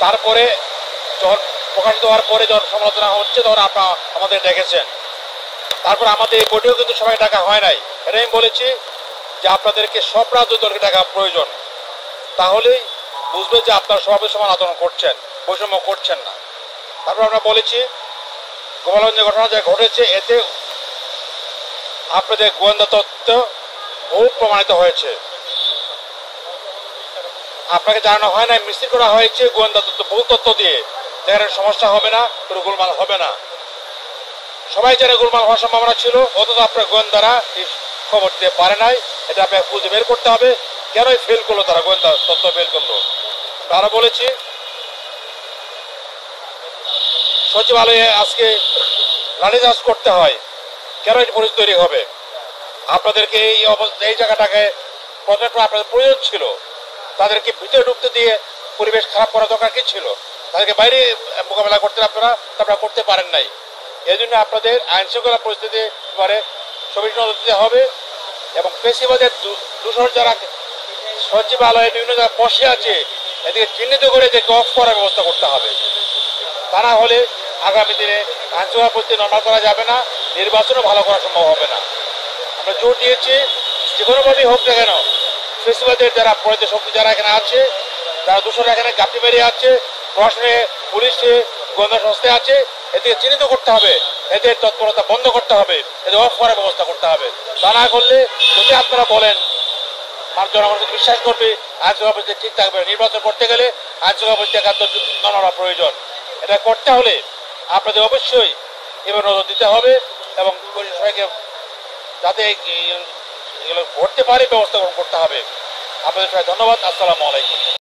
তারপরে যখন প্রকাশিত হওয়ার পরে যখন সমালোচনা হচ্ছে তখন আপনারা আমাদের ডেকেছেন। তারপর আমাদের এই বোর্ডেও কিন্তু সবাই টাকা হয় নাই। এটা আমি বলেছি যে আপনাদেরকে সব রাজনৈতিক দলকে টাকা প্রয়োজন, তাহলেই বুঝবে যে আপনারা সবাই সমান আচরণ করছেন, বৈষম্য করছেন না। তারপর আমরা বলেছি গোপালগঞ্জে ঘটনা যা ঘটেছে এতে আপনাদের গোয়েন্দা তথ্য বহু প্রমাণিত হয়েছে। আপনাকে জানানো হয় না, মিছিল করা হয়েছে গোয়েন্দা তথ্য, বহু তথ্য দিয়ে, যেখানে সমস্যা হবে না, কোনো গোলমাল হবে না। সবাই যারা গোলমাল হওয়ার সম্ভাবনা ছিল, অথচ আপনার গোয়েন্দারা এই খবর দিতে পারে নাই। এটা আপনাকে খুঁজে বের করতে হবে, কেনই ফেল করলো তারা, গোয়েন্দা তথ্য ফেল করলো। তারা বলেছি সচিবালয়ে আজকে লাঠিচার্জ করতে হয়, কেন এই পরিস্থিতি তৈরি হবে? আপনাদেরকে এই জায়গাটাকে প্রজেক্ট আপনাদের প্রয়োজন ছিল, তাদেরকে ভিতরে ঢুকতে দিয়ে পরিবেশ খারাপ করা দরকার কি ছিল? তাদেরকে বাইরে মোকাবেলা করতে আপনারা করতে পারেন নাই। এই জন্য আপনাদের আইন শৃঙ্খলা পরিস্থিতি এবারে সবিশেষ নজর দিতে হবে এবং পেশিবাদের দূষণ যারা সচিবালয়ে বিভিন্ন জায়গায় বসে আছে এদিকে চিহ্নিত করে এদেরকে অফ করার ব্যবস্থা করতে হবে। তা না হলে আগামী দিনে আইন শৃঙ্খলা পরিস্থিতি নর্মাল করা যাবে না, নির্বাচনও ভালো করা সম্ভব হবে না। আমরা জোর দিয়েছি যে কোনোভাবেই হোক না কেন ফেসিবাদের যারা পরিচিত শক্তি যারা এখানে আছে, যারা দূষণ এখানে গাপটি বেরিয়ে আছে, প্রশাসনে, পুলিশে, গোয়েন্দা সংস্থায় আছে, এদিকে চিহ্নিত করতে হবে, এদের তৎপরতা বন্ধ করতে হবে, এদের অফ করার ব্যবস্থা করতে হবে। তা না করলে যদি আপনারা বলেন জনগণকে বিশ্বাস করবে আইন শৃঙ্খলা পরিস্থিতি ঠিক থাকবে, নির্বাচন করতে গেলে আইন শৃঙ্খলা পরিস্থিতি একান্ত মানা প্রয়োজন। এটা করতে হলে আপনাদের অবশ্যই এবার নজর দিতে হবে এবং সবাইকে যাতে এগুলো ঘটতে পারে ব্যবস্থা গ্রহণ করতে হবে। আপনাদের সবাই ধন্যবাদ। আসসালামু আলাইকুম।